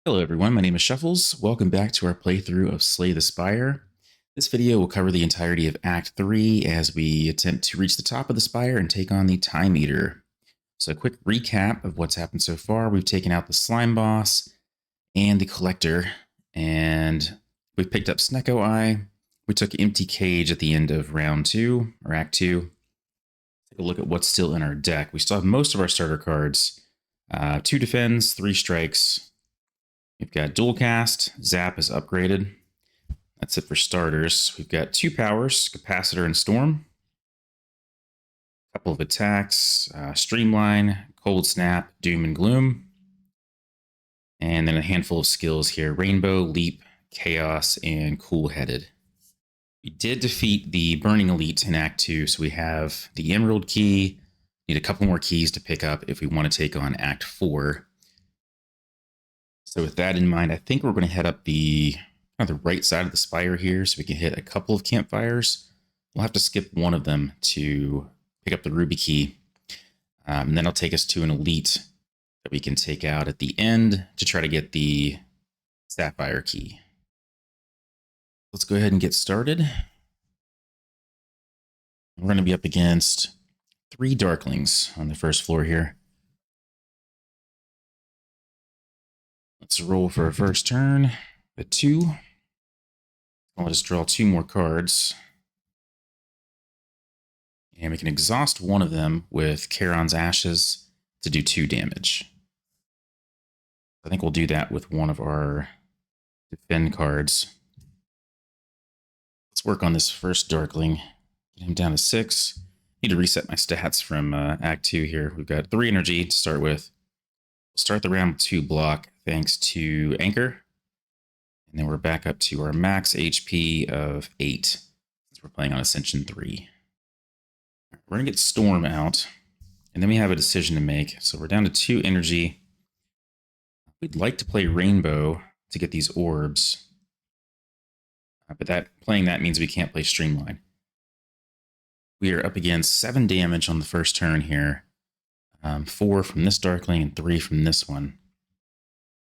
Hello everyone, my name is Shuffles. Welcome back to our playthrough of Slay the Spire. This video will cover the entirety of Act 3 as we attempt to reach the top of the Spire and take on the Time Eater. So a quick recap of what's happened so far. We've taken out the Slime Boss and the Collector, and we've picked up Snecko Eye. We took Empty Cage at the end of Round 2, or Act 2. Take a look at what's still in our deck. We still have most of our starter cards. 2 defends, 3 strikes. We've got dual cast, zap is upgraded. That's it for starters. We've got 2 powers, capacitor and storm. A couple of attacks, streamline, cold snap, doom and gloom. And then a handful of skills here, rainbow, leap, chaos, and cool-headed. We did defeat the burning elite in Act 2, so we have the emerald key. Need a couple more keys to pick up if we want to take on Act 4. So with that in mind, I think we're going to head up the right side of the spire here so we can hit a couple of campfires. We'll have to skip one of them to pick up the ruby key. And then it'll take us to an elite that we can take out at the end to try to get the sapphire key. Let's go ahead and get started. We're going to be up against 3 Darklings on the first floor here. Let's roll for a first turn, a 2. I'll just draw 2 more cards. And we can exhaust one of them with Charon's Ashes to do 2 damage. I think we'll do that with one of our defend cards. Let's work on this first Darkling. Get him down to 6. Need to reset my stats from Act 2 here. We've got 3 energy to start with. We'll start the round with 2 block thanks to Anchor. And then we're back up to our max HP of 8 since we're playing on Ascension 3. We're going to get Storm out, and then we have a decision to make. So we're down to 2 energy. We'd like to play Rainbow to get these orbs, but playing that means we can't play Streamline. We are up against 7 damage on the first turn here. 4 from this Darkling and 3 from this one.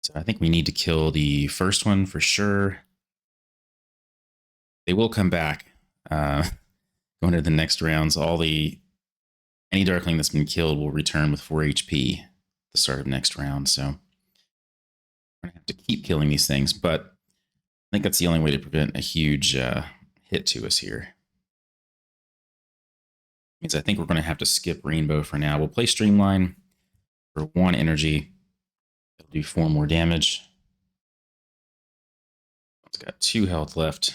So I think we need to kill the first one for sure. They will come back going into the next rounds. Any Darkling that's been killed will return with 4 HP at the start of next round. So we're going to have to keep killing these things, but I think that's the only way to prevent a huge hit to us here. Means I think we're going to have to skip Rainbow for now. We'll play Streamline for 1 energy. It'll do 4 more damage. It's got 2 health left.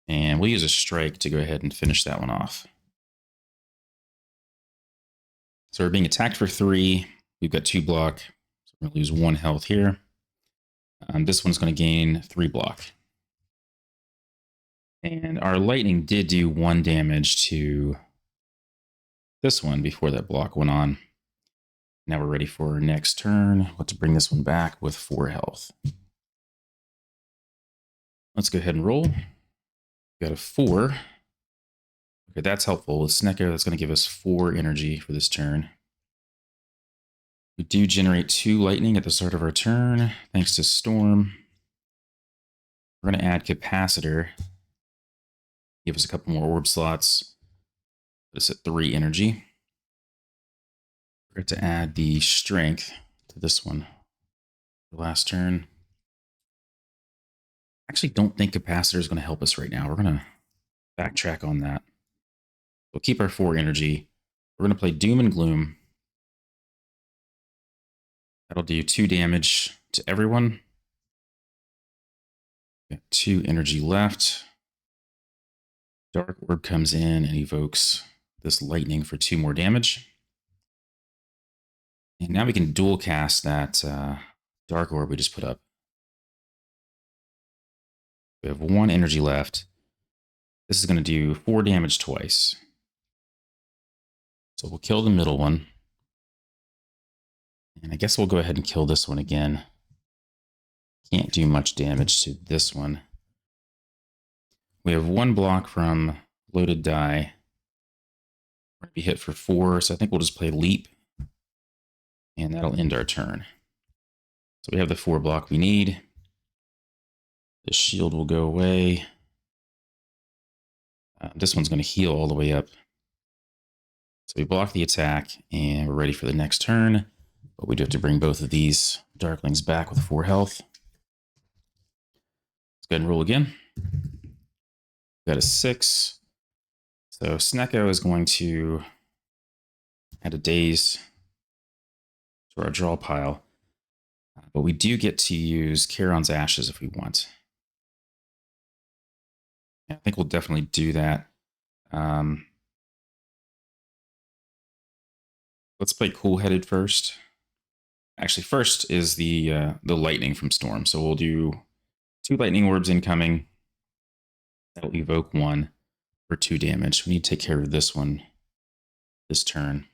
And we'll use a strike to go ahead and finish that one off. So we're being attacked for 3. We've got 2 block. So we're going to lose 1 health here. This one's going to gain 3 block. And our lightning did do 1 damage to this one before that block went on. Now we're ready for our next turn. Let's bring this one back with 4 health. Let's go ahead and roll. We got a 4. Okay, that's helpful. With Snecko, that's going to give us 4 energy for this turn. We do generate 2 lightning at the start of our turn, thanks to Storm. We're going to add Capacitor. Give us a couple more orb slots. Put us at 3 energy. We're going to add the strength to this one. The last turn. I actually don't think Capacitor is going to help us right now. We're going to backtrack on that. We'll keep our 4 energy. We're going to play Doom and Gloom. That'll do 2 damage to everyone. Got 2 energy left. Dark Orb comes in and evokes this lightning for 2 more damage. And now we can dual cast that Dark Orb we just put up. We have 1 energy left. This is going to do 4 damage twice. So we'll kill the middle one. And I guess we'll go ahead and kill this one again. Can't do much damage to this one. We have 1 block from Loaded Die. We're going to be hit for 4, so I think we'll just play Leap. And that'll end our turn. So we have the 4 block we need. The shield will go away. This one's going to heal all the way up. So we block the attack, and we're ready for the next turn. But we do have to bring both of these Darklings back with 4 health. Let's go ahead and roll again. Got a 6. So Snecko is going to add a Daze to our draw pile. But we do get to use Charon's Ashes if we want. I think we'll definitely do that. Let's play Cool-Headed first. Actually, first is the Lightning from Storm. So we'll do 2 Lightning Orbs incoming. That'll evoke 1 for 2 damage. We need to take care of this one this turn.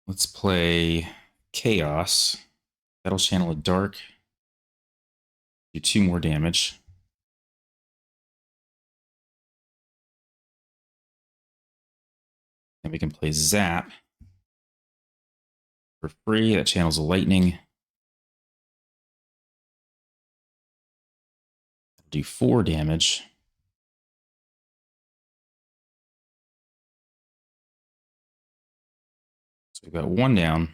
Let's play Chaos. That'll channel a Dark. Do 2 more damage. And we can play Zap for free. That channels a Lightning. Do 4 damage. So we've got 1 down.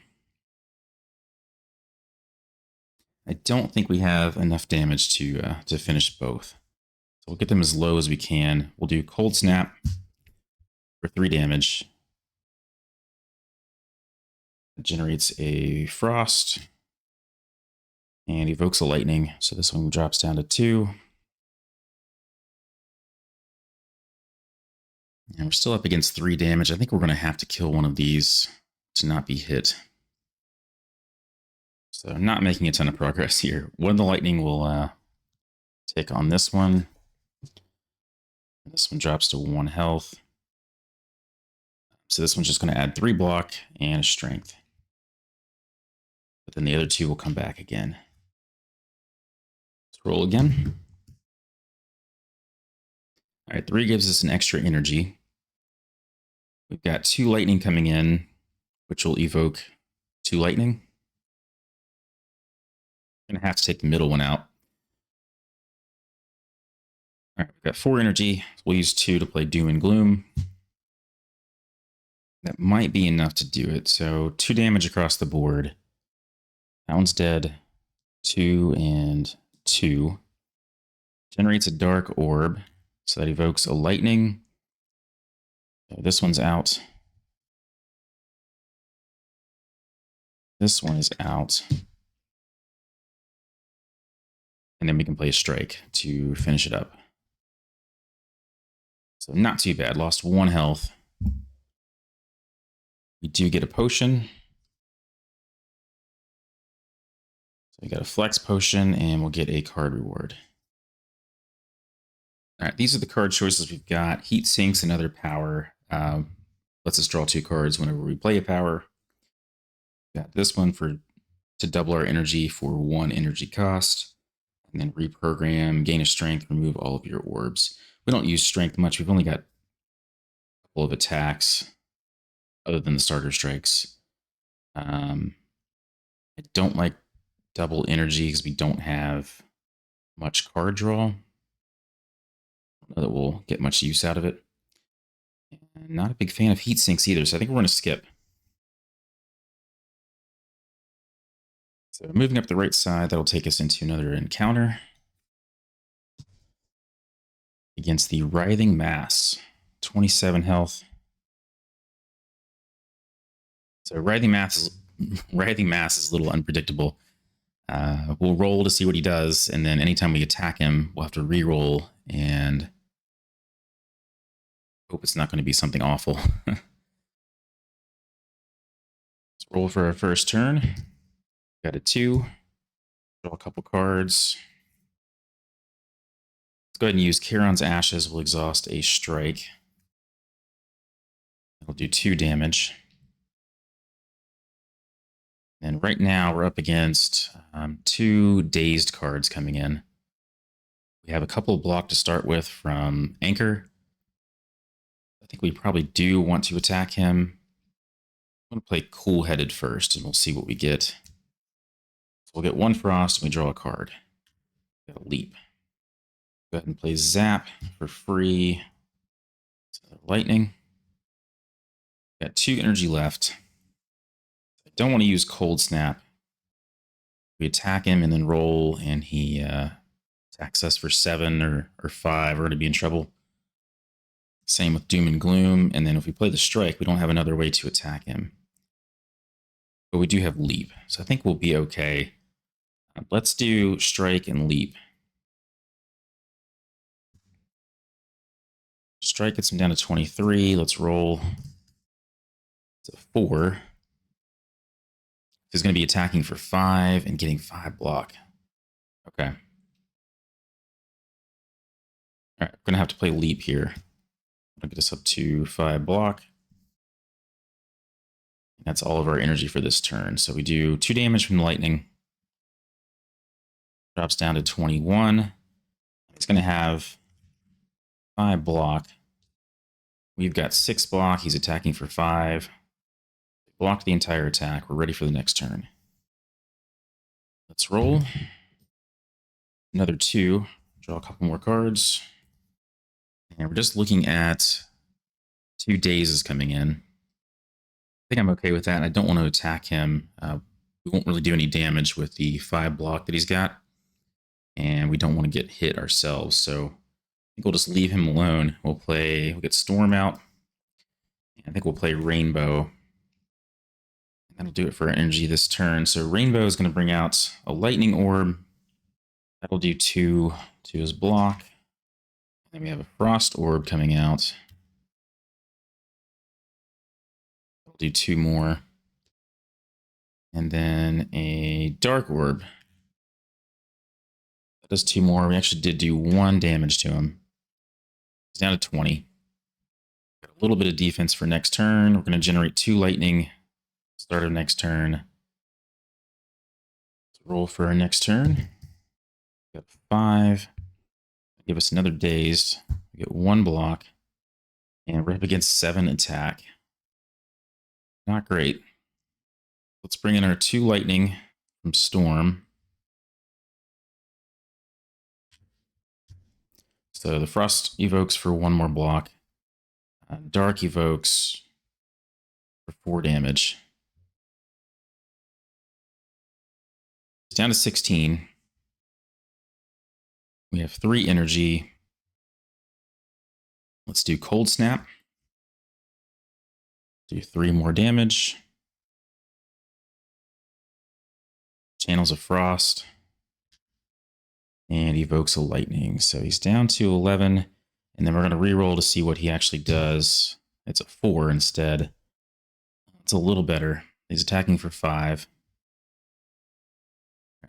I don't think we have enough damage to finish both. So we'll get them as low as we can. We'll do Cold Snap for 3 damage. It generates a Frost and evokes a Lightning. So this one drops down to 2. And we're still up against 3 damage. I think we're going to have to kill one of these to not be hit. So not making a ton of progress here. One of the Lightning will take on this one. This one drops to 1 health. So this one's just going to add 3 block and a strength. But then the other 2 will come back again. Let's roll again. All right, 3 gives us an extra energy. We've got 2 Lightning coming in, which will evoke 2 Lightning. I'm going to have to take the middle one out. All right, we've got 4 energy. We'll use 2 to play Doom and Gloom. That might be enough to do it. So 2 damage across the board. That one's dead. 2 and 2. Generates a Dark Orb. So that evokes a Lightning. So this one's out. This one is out. And then we can play a Strike to finish it up. So not too bad. Lost 1 health. We do get a potion. So we got a Flex Potion, and we'll get a card reward. All right, these are the card choices we've got. Heat Sinks, another power. Lets us draw 2 cards whenever we play a power. Got this one to double our energy for 1 energy cost. And then reprogram, gain a strength, remove all of your orbs. We don't use strength much. We've only got a couple of attacks other than the starter strikes. I don't like double energy because we don't have much card draw. I don't know that we'll get much use out of it. And not a big fan of heat sinks either, so I think we're going to skip. So moving up the right side, that'll take us into another encounter against the Writhing Mass. 27 health. So Writhing Mass is a little unpredictable. We'll roll to see what he does, and then anytime we attack him, we'll have to re-roll and hope it's not going to be something awful. Let's roll for our first turn. Got a 2. Draw a couple cards. Let's go ahead and use Charon's Ashes. We'll exhaust a strike. It'll do 2 damage. And right now we're up against 2 dazed cards coming in. We have a couple block to start with from Anchor. I think we probably do want to attack him. I'm going to play Cool-Headed first, and we'll see what we get. we'll get 1 frost and we draw a card. Got a leap. Go ahead and play zap for free. Lightning. Got 2 energy left. I don't want to use cold snap. We attack him and then roll, and he attacks us for 7 or 5. We're going to be in trouble. Same with Doom and Gloom. And then if we play the strike, we don't have another way to attack him. But we do have leap, so I think we'll be okay. Let's do strike and leap. Strike gets him down to 23. Let's roll. It's a 4. He's going to be attacking for 5 and getting 5 block. Okay. All right, I'm going to have to play leap here. I'll get us up to 5 block. That's all of our energy for this turn. So we do 2 damage from the lightning. Drops down to 21. It's going to have 5 block. We've got 6 block. He's attacking for 5. Blocked the entire attack. We're ready for the next turn. Let's roll. Another 2. Draw a couple more cards. And we're just looking at 2 dazes coming in. I think I'm okay with that. I don't want to attack him. We won't really do any damage with the 5 block that he's got. And we don't want to get hit ourselves. So I think we'll just leave him alone. We'll get Storm out. And I think we'll play Rainbow. And that'll do it for our energy this turn. So Rainbow is going to bring out a Lightning Orb. That'll do 2 to his block. Then we have a Frost Orb coming out. We'll do 2 more. And then a Dark Orb. That does 2 more. We actually did do 1 damage to him. He's down to 20. Got a little bit of defense for next turn. We're going to generate 2 lightning. Start of next turn. Let's roll for our next turn. We got 5. Give us another dazed. We get 1 block. And we're up against 7 attack. Not great. Let's bring in our 2 lightning from Storm. So the Frost evokes for 1 more block. Dark evokes for 4 damage. It's down to 16. We have 3 energy. Let's do Cold Snap. Do 3 more damage. Channels of Frost. And evokes a lightning. So he's down to 11. And then we're going to reroll to see what he actually does. It's a 4 instead. It's a little better. He's attacking for 5.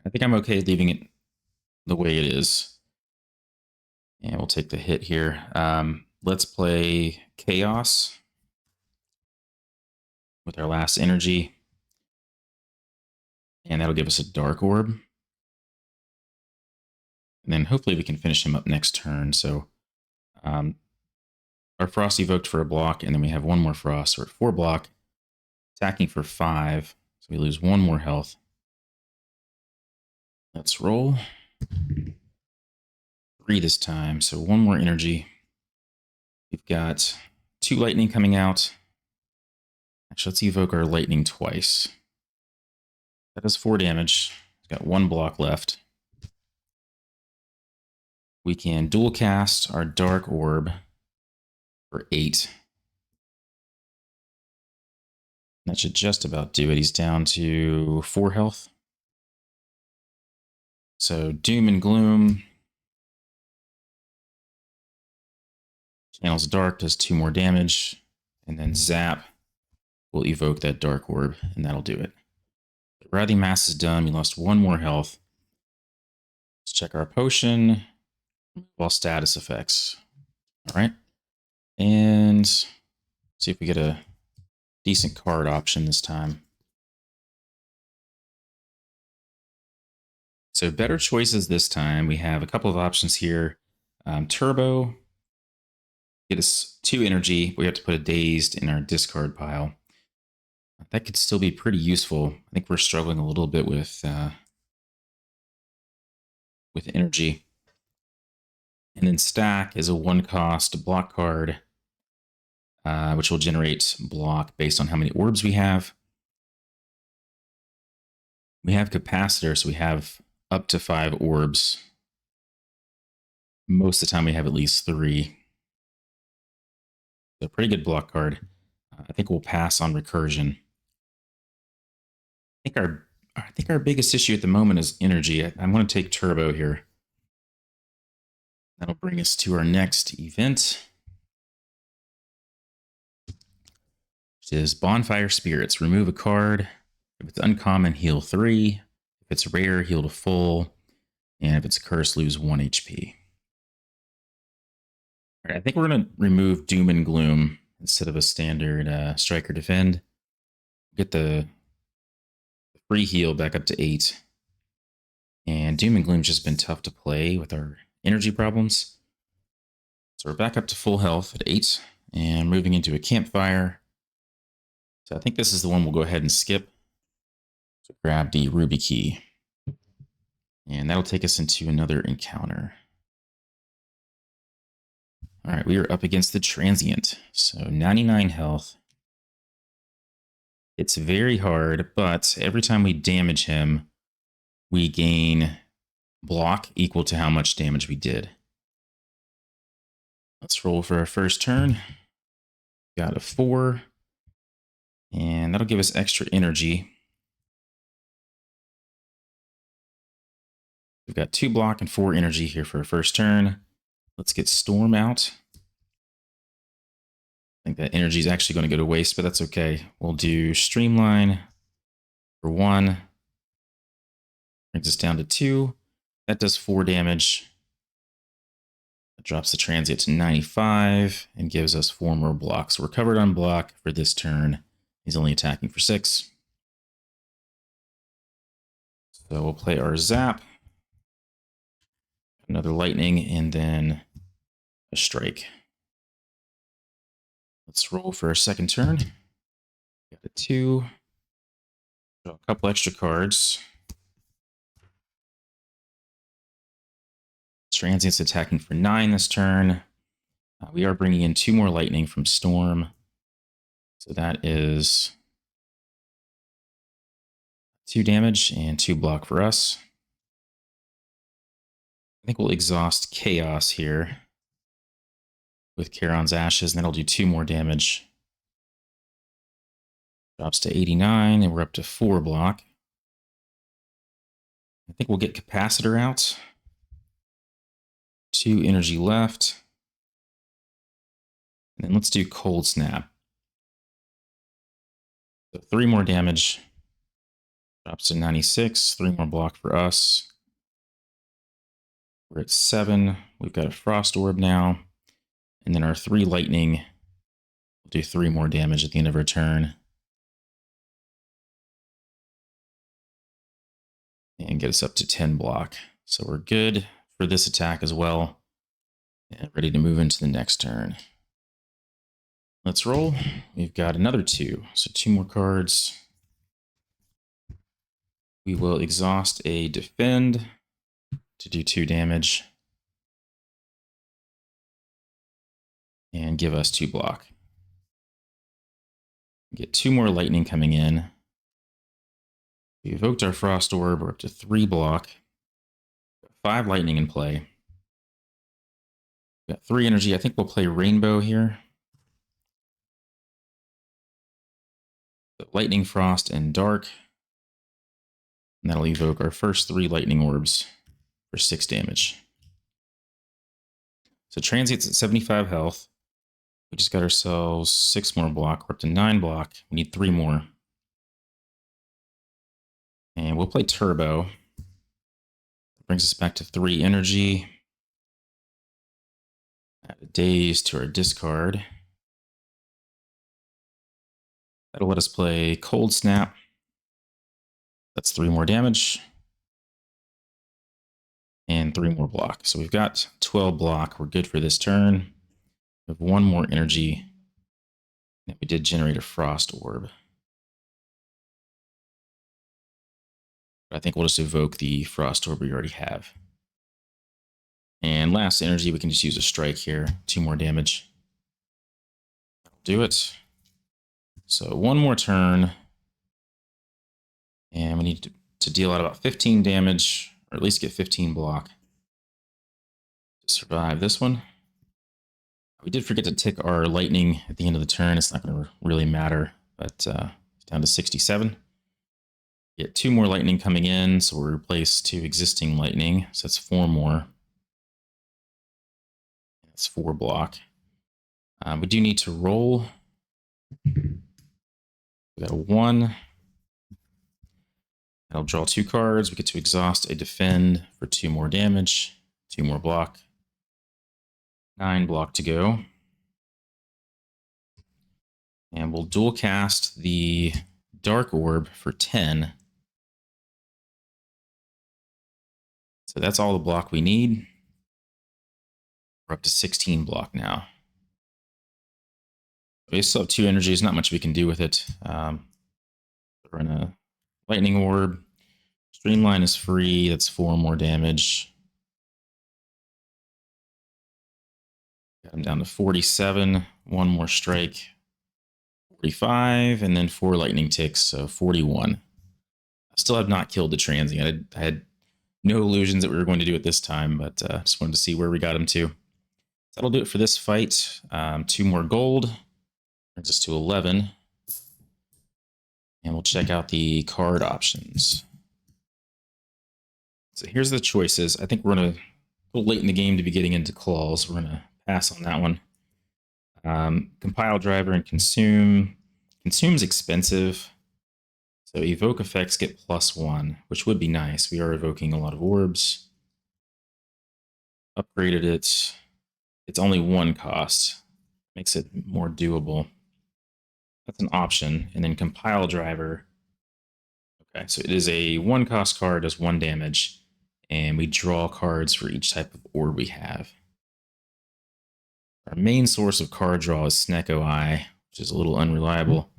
I think I'm okay leaving it the way it is. And we'll take the hit here. Let's play Chaos with our last energy. And that'll give us a Dark Orb. And then hopefully we can finish him up next turn. So our Frost evoked for a block, and then we have 1 more Frost. So we're at 4 block, attacking for 5. So we lose 1 more health. Let's roll. 3 this time, so 1 more energy. We've got 2 lightning coming out. Actually, let's evoke our lightning twice. That does 4 damage. We've got 1 block left. We can dual cast our Dark Orb for 8. That should just about do it. He's down to 4 health. So Doom and Gloom. Channels Dark does 2 more damage. And then Zap will evoke that Dark Orb, and that'll do it. The Writhing Mass is done. We lost 1 more health. Let's check our potion. While status effects. All right. And see if we get a decent card option this time. So better choices this time. We have a couple of options here. Turbo. Get us 2 energy. We have to put a dazed in our discard pile. That could still be pretty useful. I think we're struggling a little bit with with energy. And then stack is a 1-cost block card, which will generate block based on how many orbs we have. We have capacitor, so we have up to 5 orbs. Most of the time we have at least 3. So a pretty good block card. I think we'll pass on recursion. I think our biggest issue at the moment is energy. I'm going to take turbo here. That'll bring us to our next event, which is Bonfire Spirits. Remove a card. If it's uncommon, heal 3. If it's rare, heal to full. And if it's cursed, lose 1 HP. All right, I think we're going to remove Doom and Gloom instead of a standard Strike or Defend. Get the free heal back up to 8. And Doom and Gloom's just been tough to play with our energy problems. So we're back up to full health at 8 and moving into a Campfire. So I think this is the one we'll go ahead and skip. So grab the Ruby Key. And that'll take us into another encounter. All right, we are up against the Transient. So 99 health. It's very hard, but every time we damage him, we gain block equal to how much damage we did. Let's roll for our first turn. Got a 4. And that'll give us extra energy. We've got 2 block and 4 energy here for our first turn. Let's get Storm out. I think that energy is actually going to go to waste, but that's okay. We'll do Streamline for 1. Brings us down to 2. That does 4 damage. That drops the Transient to 95 and gives us 4 more blocks. We're covered on block for this turn. He's only attacking for 6. So we'll play our Zap. Another Lightning, and then a Strike. Let's roll for our second turn. Got a 2. Draw a couple extra cards. Transient's attacking for 9 this turn. We are bringing in 2 more Lightning from Storm. So that is 2 damage and 2 block for us. I think we'll exhaust Chaos here with Charon's Ashes, and that'll do 2 more damage. Drops to 89, and we're up to 4 block. I think we'll get Capacitor out. 2 energy left. And then let's do Cold Snap. So 3 more damage. Drops to 96, 3 more block for us. We're at 7. We've got a Frost Orb now. And then our 3 Lightning will do 3 more damage at the end of our turn. And get us up to 10 block. So we're good for this attack as well. And ready to move into the next turn. Let's roll. We've got another 2. So 2 more cards. We will exhaust a Defend to do 2 damage. And give us 2 block. Get 2 more Lightning coming in. We evoked our Frost Orb. We're up to 3 block. 5 Lightning in play. Got 3 energy. I think we'll play Rainbow here. Lightning, Frost, and Dark. And that'll evoke our first 3 Lightning Orbs for 6 damage. So Transient's at 75 health. We just got ourselves 6 more block. We're up to 9 block. We need 3 more. And we'll play Turbo. That brings us back to 3 energy. Add a Daze to our discard. That'll let us play Cold Snap. That's 3 more damage. And 3 more block. So we've got 12 block. We're good for this turn. We have 1 more energy. And we did generate a Frost Orb. But I think we'll just evoke the Frost Orb we already have. And last energy, we can just use a strike here. 2 more damage. That'll do it. So 1 more turn. And we need to deal out about 15 damage, or at least get 15 block to survive this one. We did forget to tick our lightning at the end of the turn. It's not going to really matter, but it's down to 67. Get 2 more lightning coming in, so we'll replace 2 existing lightning. So that's 4 more. That's 4 block. We do need to roll. We got a 1. I'll draw 2 cards. We get to exhaust a defend for 2 more damage, 2 more block. 9 block to go. And we'll dual cast the Dark Orb for 10. So that's all the block we need. We're up to 16 block now. We still have 2 energies, not much we can do with it. We're in a Lightning Orb. Streamline is free, that's 4 more damage. Got him down to 47, 1 more strike. 45, and then 4 lightning ticks, so 41. I still have not killed the Transient. I had no illusions that we were going to do it this time, but just wanted to see where we got him to. That'll do it for this fight. 2 more gold. Brings us to 11. And we'll check out the card options. So here's the choices. I think we're going to, a little late in the game to be getting into claws. We're going to pass on that one. Compile driver and consume. Consume's expensive. So evoke effects get +1, which would be nice. We are evoking a lot of orbs. Upgraded it. It's only 1 cost. Makes it more doable. That's an option. And then compile driver. Okay, so it is a 1 cost card, does 1 damage. And we draw cards for each type of orb we have. Our main source of card draw is Snecko Eye, which is a little unreliable.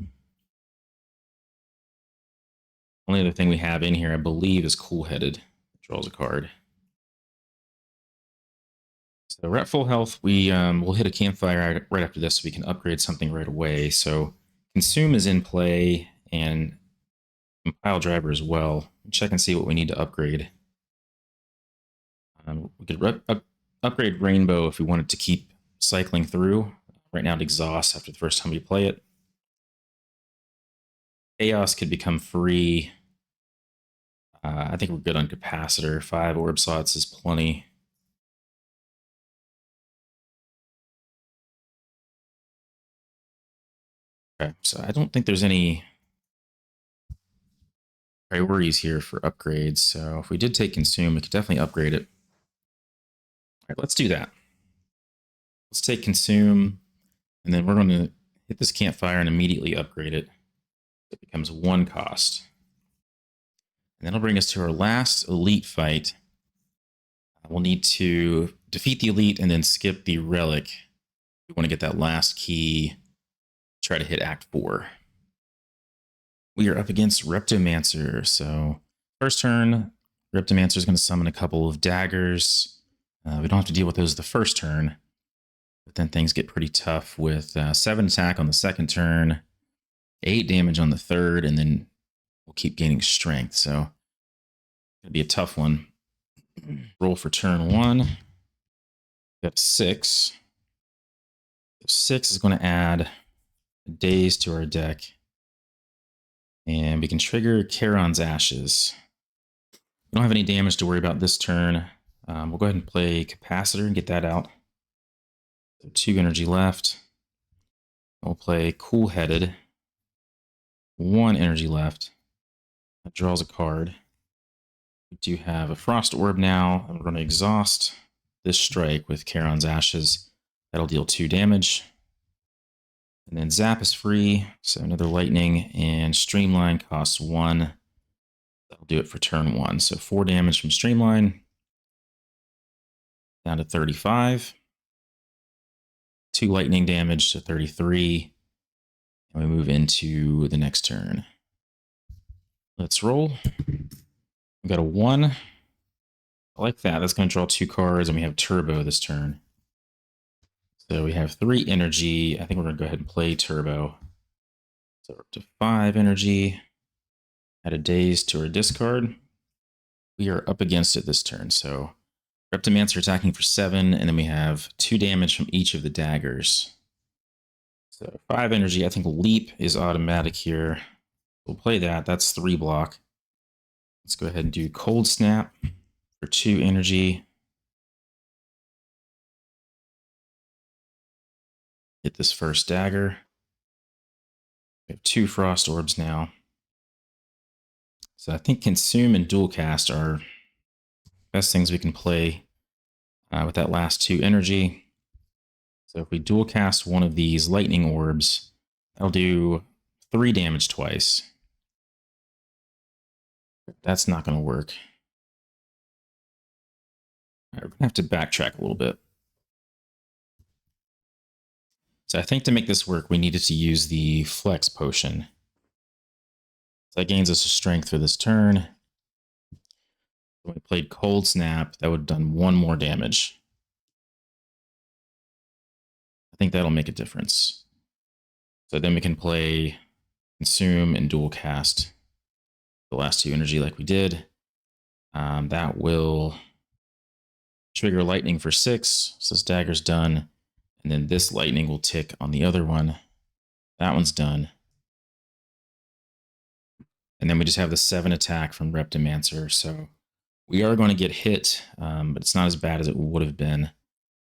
Only other thing we have in here, I believe, is Cool Headed. Draws a card. So we're at full health. We'll hit a Campfire right after this so we can upgrade something right away. So Consume is in play, and Compile Driver as well. Check and see what we need to upgrade. We could upgrade Rainbow if we wanted to keep cycling through. Right now it exhausts after the first time we play it. Chaos could become free. I think we're good on Capacitor. 5 orb slots is plenty. Okay, so I don't think there's any priorities here for upgrades. So if we did take Consume, we could definitely upgrade it. All right, let's do that. Let's take Consume, and then we're going to hit this Campfire and immediately upgrade it. It becomes 1 cost. And that'll bring us to our last elite fight. We'll need to defeat the elite and then skip the relic. We want to get that last key, try to hit Act 4. We are up against Reptomancer. So first turn, Reptomancer is going to summon a couple of daggers. We don't have to deal with those the first turn. But then things get pretty tough with 7 attack on the second turn, 8 damage on the third, and then we'll keep gaining strength. So it's going to be a tough one. Roll for turn 1. Got 6. 6 is going to add a Daze to our deck. And we can trigger Charon's Ashes. We don't have any damage to worry about this turn. We'll go ahead and play Capacitor and get that out. So 2 energy left. We'll play Cool Headed. 1 energy left. That draws a card. We do have a Frost Orb now. I'm going to exhaust this strike with Charon's Ashes. That'll deal 2 damage. And then Zap is free, so another Lightning, and Streamline costs 1. That'll do it for turn 1. So 4 damage from Streamline. Down to 35. 2 lightning damage to 33. And we move into the next turn. Let's roll. We've got a 1. I like that. That's going to draw 2 cards, and we have Turbo this turn. So we have 3 energy. I think we're going to go ahead and play Turbo. So we're up to 5 energy. Add a Daze to our discard. We are up against it this turn. So Reptomancer attacking for 7, and then we have 2 damage from each of the daggers. So 5 energy. I think Leap is automatic here. We'll play that. That's 3 block. Let's go ahead and do Cold Snap for 2 energy. Hit this first dagger. We have 2 Frost Orbs now. So I think Consume and Dual Cast are best things we can play with that last 2 energy. So if we Dual Cast one of these Lightning Orbs, that'll do 3 damage twice. That's not going to work. All right, we're going to have to backtrack a little bit. So I think to make this work, we needed to use the Flex Potion. So that gains us a strength for this turn. When we played Cold Snap, that would have done 1 more damage. I think that'll make a difference. So then we can play Consume and Dual Cast the last 2 energy like we did. That will trigger Lightning for 6. So this dagger's done. And then this Lightning will tick on the other one. That one's done. And then we just have the 7 attack from Reptomancer. So we are going to get hit, but it's not as bad as it would have been.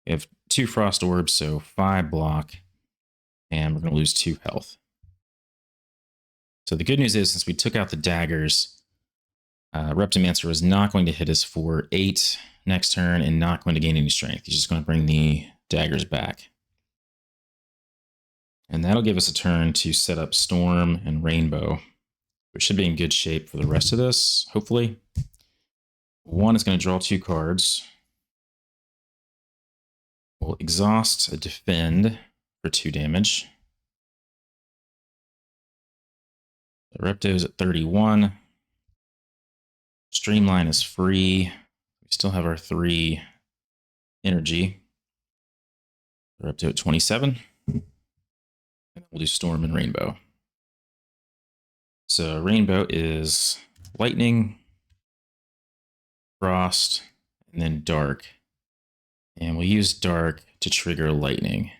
We have 2 Frost Orbs, so 5 block. And we're going to lose 2 health. So the good news is, since we took out the daggers, Reptomancer is not going to hit us for 8 next turn and not going to gain any strength. He's just going to bring the daggers back. And that'll give us a turn to set up Storm and Rainbow. We should be in good shape for the rest of this, hopefully. 1 is going to draw 2 cards. We'll exhaust a Defend for 2 damage. The Repto's at 31. Streamline is free. We still have our 3 energy. We're up to 27. And we'll do Storm and Rainbow. So Rainbow is Lightning, Frost, and then Dark. And we'll use Dark to trigger Lightning.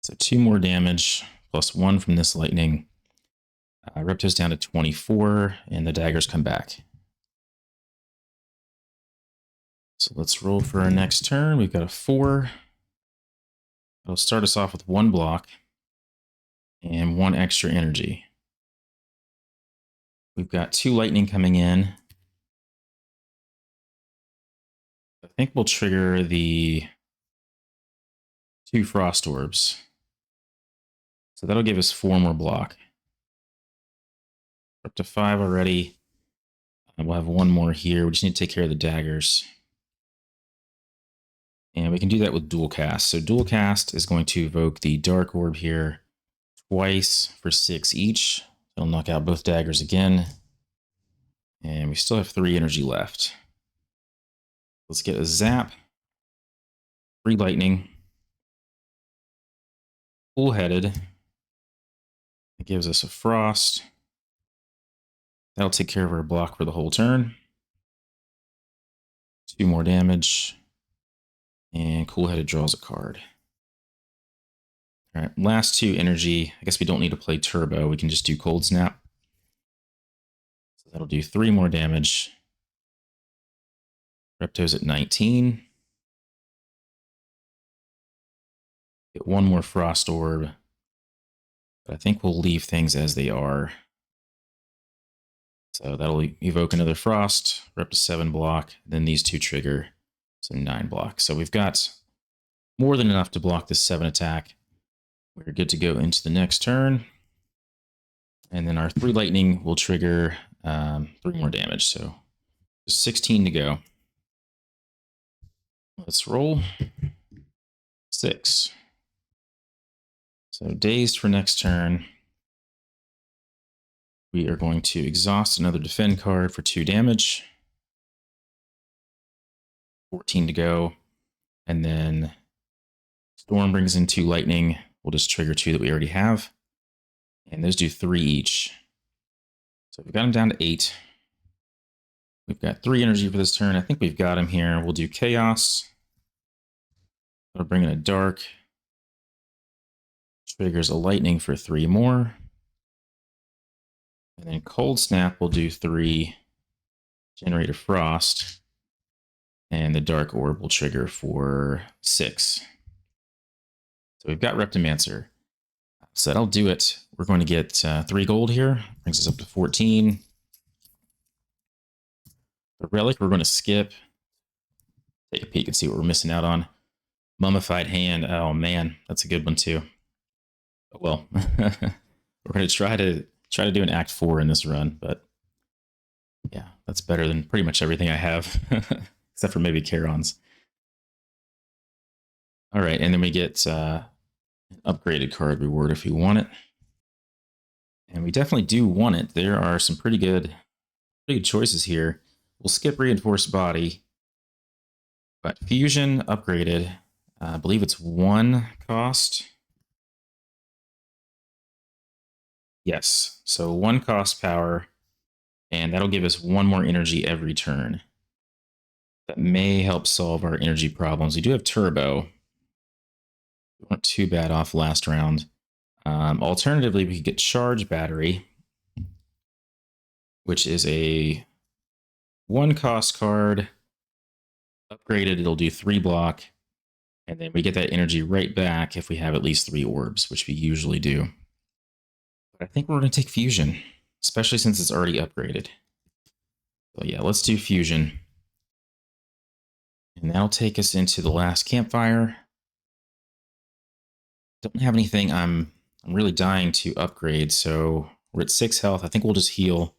So 2 more damage, plus 1 from this Lightning. Repto's down to 24, and the daggers come back. So let's roll for our next turn. We've got a 4. It'll start us off with 1 block and 1 extra energy. We've got 2 lightning coming in. I think we'll trigger the 2 Frost Orbs. So that'll give us 4 more block. We're up to 5 already. And we'll have 1 more here. We just need to take care of the daggers. And we can do that with Dual Cast. So Dual Cast is going to evoke the Dark Orb here twice for 6 each. It'll knock out both daggers again. And we still have 3 energy left. Let's get a Zap. 3 Lightning. Full-headed. It gives us a Frost. That'll take care of our block for the whole turn. 2 more damage. And Cool-headed draws a card. All right, last 2 energy. I guess we don't need to play Turbo. We can just do Cold Snap. So that'll do 3 more damage. Repto's at 19. Get 1 more Frost Orb. But I think we'll leave things as they are. So that'll evoke another Frost. We're up to 7 block. Then these 2 trigger. So 9 block. So we've got more than enough to block this 7 attack. We're good to go into the next turn. And then our 3 lightning will trigger 3 more damage. So 16 to go. Let's roll. 6. So dazed for next turn. We are going to exhaust another defend card for 2 damage. 14 to go. And then Storm brings in 2 lightning. We'll just trigger 2 that we already have. And those do 3 each. So we've got them down to 8. We've got 3 energy for this turn. I think we've got him here. We'll do Chaos. That'll bring in a Dark. Triggers a lightning for 3 more. And then Cold Snap will do 3. Generate a Frost. And the Dark Orb will trigger for 6. So we've got Reptomancer. So that'll do it. We're going to get 3 gold here. Brings us up to 14. The Relic we're going to skip. Take a peek and see what we're missing out on. Mummified Hand. Oh man, that's a good one too. Well, we're going to try to do an Act 4 in this run, but yeah, that's better than pretty much everything I have, except for maybe Charon's. All right, and then we get an upgraded card reward if you want it. And we definitely do want it. There are some pretty good choices here. We'll skip Reinforced Body, but Fusion upgraded. I believe it's 1 cost. Yes, so 1 cost power, and that'll give us 1 more energy every turn. That may help solve our energy problems. We do have Turbo. We weren't too bad off last round. Alternatively, we could get Charge Battery, which is a 1 cost card. Upgraded, it'll do 3 block, and then we get that energy right back if we have at least 3 orbs, which we usually do. But I think we're going to take Fusion, especially since it's already upgraded. So yeah, let's do Fusion. And that'll take us into the last Campfire. Don't have anything I'm really dying to upgrade, so we're at 6 health. I think we'll just heal.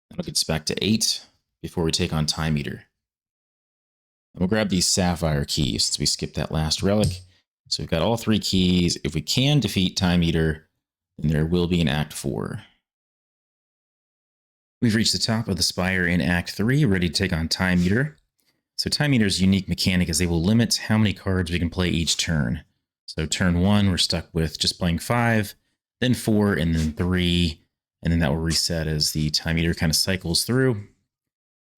That'll get us back to 8 before we take on Time Eater. And we'll grab these Sapphire keys since we skipped that last relic. So we've got all 3 keys. If we can defeat Time Eater, then there will be an Act 4. We've reached the top of the Spire in Act 3, ready to take on Time Eater. So Time Eater's unique mechanic is they will limit how many cards we can play each turn. So turn 1, we're stuck with just playing 5, then 4, and then 3, and then that will reset as the Time Eater kind of cycles through.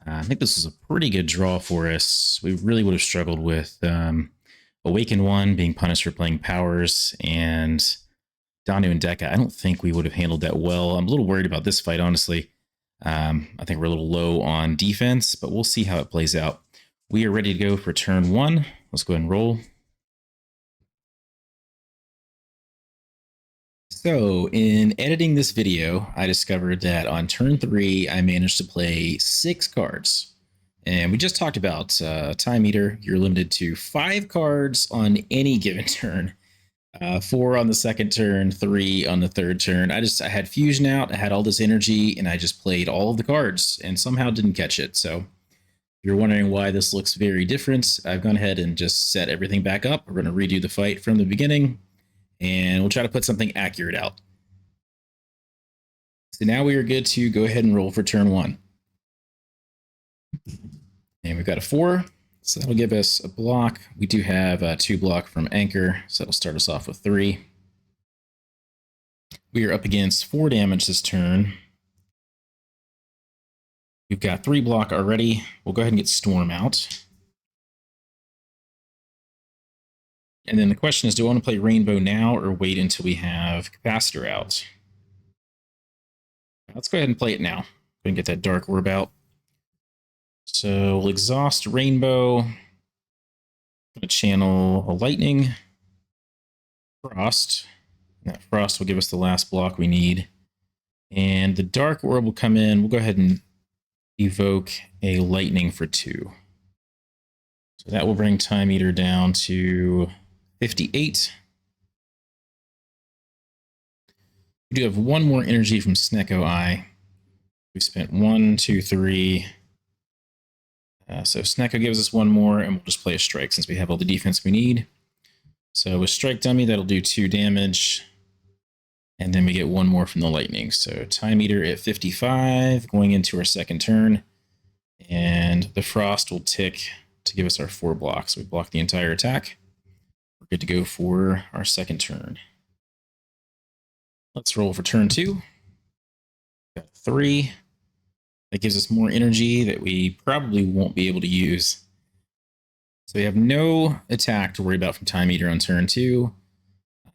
I think this was a pretty good draw for us. We really would have struggled with Awaken 1 being punished for playing Powers, and Danu and Deka. I don't think we would have handled that well. I'm a little worried about this fight, honestly. I think we're a little low on defense, but we'll see how it plays out. We are ready to go for turn 1. Let's go ahead and roll. So in editing this video, I discovered that on turn 3, I managed to play 6 cards. And we just talked about Time Eater. You're limited to 5 cards on any given turn. 4 on the second turn, 3 on the third turn. I had Fusion out, I had all this energy, and I just played all of the cards and somehow didn't catch it. So if you're wondering why this looks very different, I've gone ahead and just set everything back up. We're going to redo the fight from the beginning, and we'll try to put something accurate out. So now we are good to go ahead and roll for turn 1. And we've got a 4. So that'll give us a block. We do have a 2 block from Anchor, so that'll start us off with 3. We are up against 4 damage this turn. We've got 3 block already. We'll go ahead and get Storm out. And then the question is, do I want to play Rainbow now or wait until we have Capacitor out? Let's go ahead and play it now. Go ahead and get that Dark Orb out. So we'll exhaust Rainbow. I'm going to channel a Lightning. Frost. And that Frost will give us the last block we need. And the Dark Orb will come in. We'll go ahead and evoke a Lightning for 2. So that will bring Time Eater down to 58. We do have 1 more energy from Snecko Eye. We spent 1, 2, 3. So Snecko gives us 1 more, and we'll just play a Strike since we have all the defense we need. So with Strike Dummy, that'll do 2 damage. And then we get 1 more from the Lightning. So Time Eater at 55, going into our second turn. And the Frost will tick to give us our 4 blocks. We block the entire attack. We're good to go for our second turn. Let's roll for turn 2. Got 3. That gives us more energy that we probably won't be able to use. So we have no attack to worry about from Time Eater on turn 2.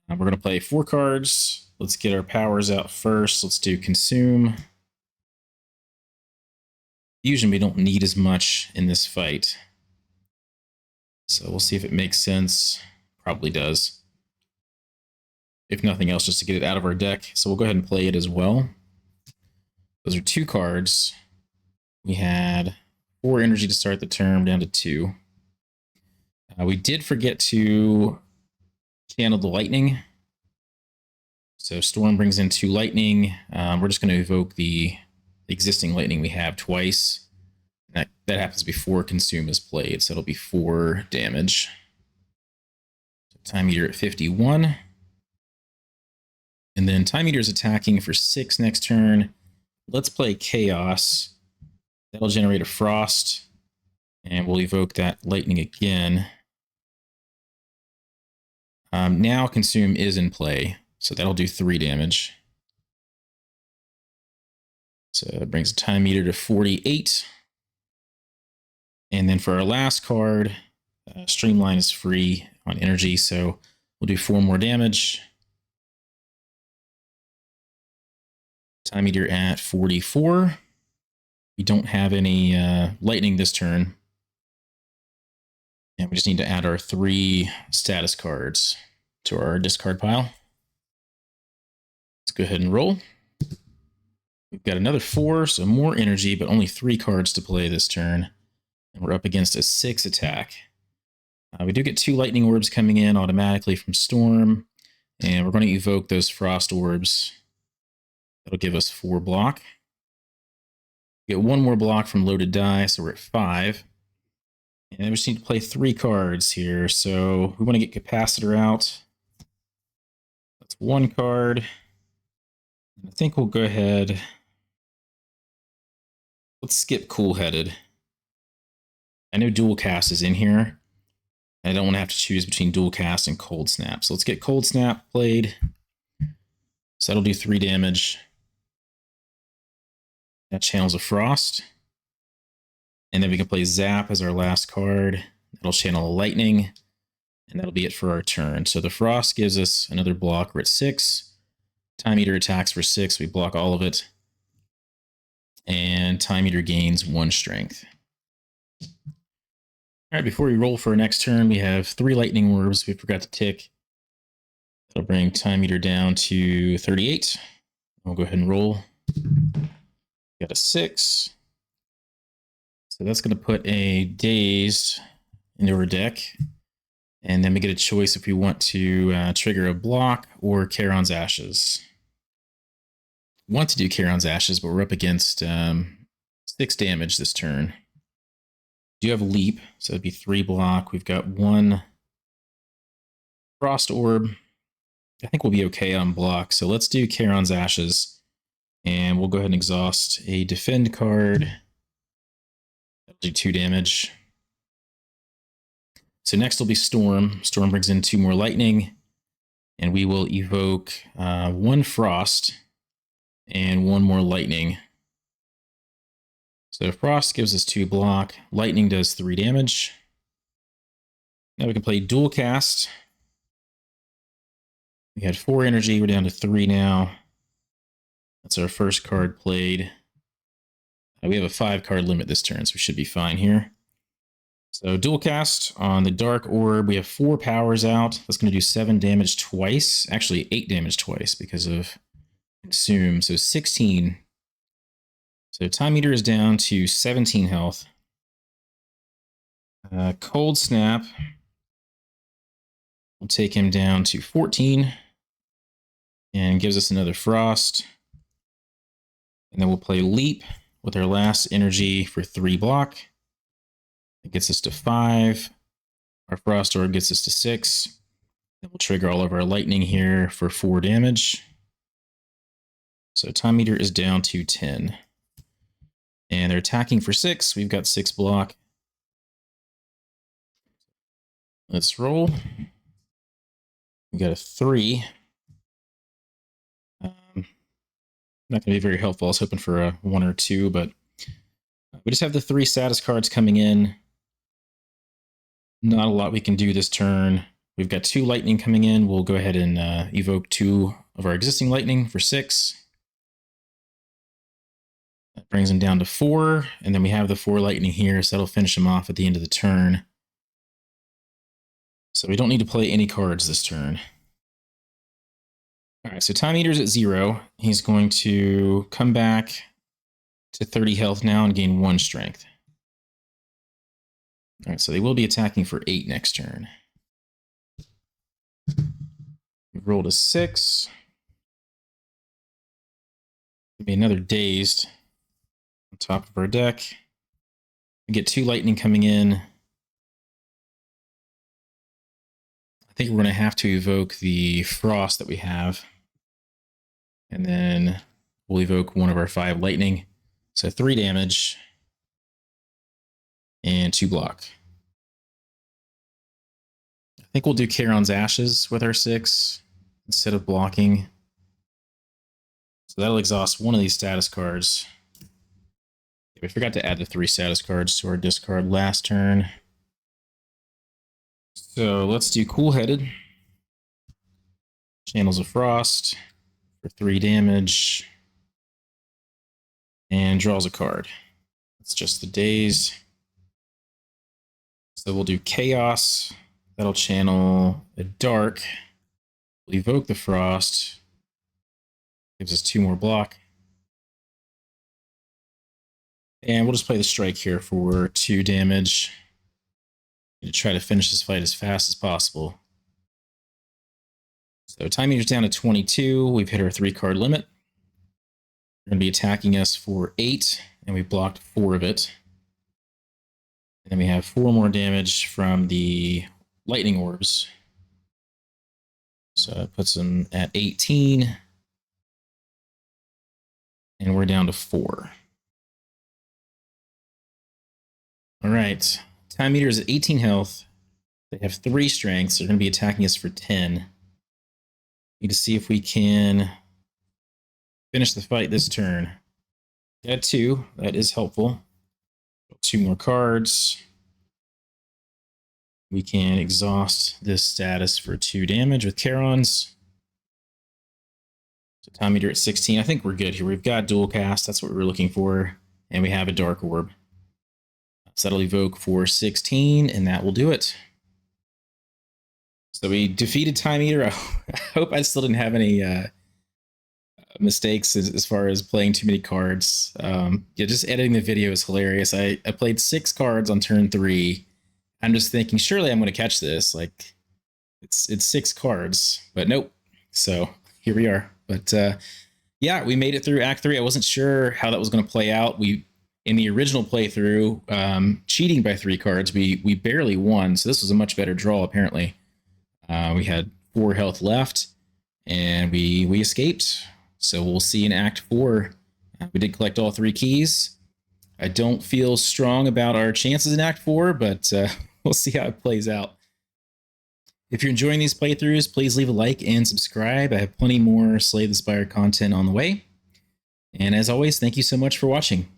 We're going to play 4 cards. Let's get our powers out first. Let's do Consume. Fusion we don't need as much in this fight. So we'll see if it makes sense. Probably does. If nothing else, just to get it out of our deck. So we'll go ahead and play it as well. Those are 2 cards. We had 4 energy to start the turn, down to 2. We did forget to channel the lightning. So Storm brings in 2 lightning. We're just going to evoke the existing lightning we have twice. That happens before Consume is played, so it'll be 4 damage. Time Eater at 51. And then Time Eater is attacking for 6 next turn. Let's play Chaos. That'll generate a Frost. And we'll evoke that lightning again. Now Consume is in play, so that'll do 3 damage. So that brings the Time Eater to 48. And then for our last card, Streamline is free on energy, so we'll do 4 more damage. Time Eater at 44. We don't have any lightning this turn. And we just need to add our 3 status cards to our discard pile. Let's go ahead and roll. We've got another 4, so more energy, but only 3 cards to play this turn. And we're up against a 6 attack. We do get 2 lightning orbs coming in automatically from Storm. And we're going to evoke those frost orbs. That'll give us 4 block. We get 1 more block from loaded die, so we're at 5. And we just need to play 3 cards here. So we want to get Capacitor out. That's 1 card. I think we'll go ahead. Let's skip Cool Headed. I know Dual Cast is in here. I don't want to have to choose between Dual Cast and Cold Snap. So let's get Cold Snap played. So that'll do 3 damage. That channels a Frost. And then we can play Zap as our last card. That'll channel a Lightning. And that'll be it for our turn. So the Frost gives us another block. We're at 6. Time Eater attacks for 6. We block all of it. And Time Eater gains 1 strength. All right, before we roll for our next turn, we have 3 lightning orbs we forgot to tick. That'll bring Time Eater down to 38. We'll go ahead and roll. Got a 6. So that's going to put a Dazed into our deck. And then we get a choice if we want to trigger a block or Charon's Ashes. Want to do Charon's Ashes, but we're up against 6 damage this turn. We do have Leap, so it'd be 3 block. We've got 1 Frost Orb. I think we'll be okay on block. So let's do Charon's Ashes. And we'll go ahead and exhaust a Defend card. That'll do 2 damage. So next will be Storm. Storm brings in 2 more lightning. And we will evoke 1 Frost and 1 more lightning. So Frost gives us 2 block. Lightning does 3 damage. Now we can play Dual Cast. We had 4 energy. We're down to 3 now. That's our first card played. We have a 5 card limit this turn, so we should be fine here. So Dual Cast on the Dark Orb. We have 4 powers out. That's going to do 7 damage twice. Actually, 8 damage twice because of Consume. So 16. So Time Eater is down to 17 health. Cold Snap will take him down to 14. And gives us another Frost. And then we'll play Leap with our last energy for 3 block. It gets us to 5. Our Frost Orb gets us to 6. Then we'll trigger all of our lightning here for 4 damage. So Time Eater is down to 10. And they're attacking for 6. We've got 6 block. Let's roll. We got a 3. Not going to be very helpful. I was hoping for a 1 or 2, but we just have the 3 status cards coming in. Not a lot we can do this turn. We've got 2 lightning coming in. We'll go ahead and evoke 2 of our existing lightning for 6. That brings them down to 4, and then we have the 4 lightning here, so that'll finish him off at the end of the turn. So we don't need to play any cards this turn. All right, so Time Eater's at 0. He's going to come back to 30 health now and gain 1 strength. All right, so they will be attacking for 8 next turn. We've rolled a 6. Maybe another Dazed on top of our deck. We get 2 lightning coming in. I think we're going to have to evoke the Frost that we have. And then we'll evoke 1 of our 5 lightning. So 3 damage and 2 block. I think we'll do Charon's Ashes with our 6 instead of blocking. So that'll exhaust 1 of these status cards. We forgot to add the 3 status cards to our discard last turn. So let's do Cool-Headed. Channels of Frost for 3 damage. And draws a card. It's just the Daze. So we'll do Chaos. That'll channel a Dark. We'll evoke the Frost. Gives us 2 more block. And we'll just play the Strike here for 2 damage. To try to finish this fight as fast as possible. So Time Eater's down to 22. We've hit our 3-card limit. They're going to be attacking us for 8, and we blocked 4 of it. And then we have 4 more damage from the lightning orbs. So that puts them at 18. And we're down to 4. All right. Time Eater is at 18 health. They have 3 strengths. They're going to be attacking us for 10. Need to see if we can finish the fight this turn. Got 2. That is helpful. 2 more cards. We can exhaust this status for 2 damage with Charon's. So Time Eater at 16. I think we're good here. We've got dual cast. That's what we were looking for. And we have a Dark Orb. So that'll evoke for 16, and that will do it. So we defeated Time Eater. I hope I still didn't have any mistakes as far as playing too many cards. Yeah, just editing the video is hilarious. I played 6 cards on turn 3. I'm just thinking, surely I'm going to catch this. Like, it's 6 cards, but nope. So here we are. But yeah, we made it through Act 3. I wasn't sure how that was going to play out. In the original playthrough, cheating by 3 cards, we barely won. So this was a much better draw, apparently. We had 4 health left, and we escaped. So we'll see in Act 4. We did collect all 3 keys. I don't feel strong about our chances in Act 4, but we'll see how it plays out. If you're enjoying these playthroughs, please leave a like and subscribe. I have plenty more Slay the Spire content on the way. And as always, thank you so much for watching.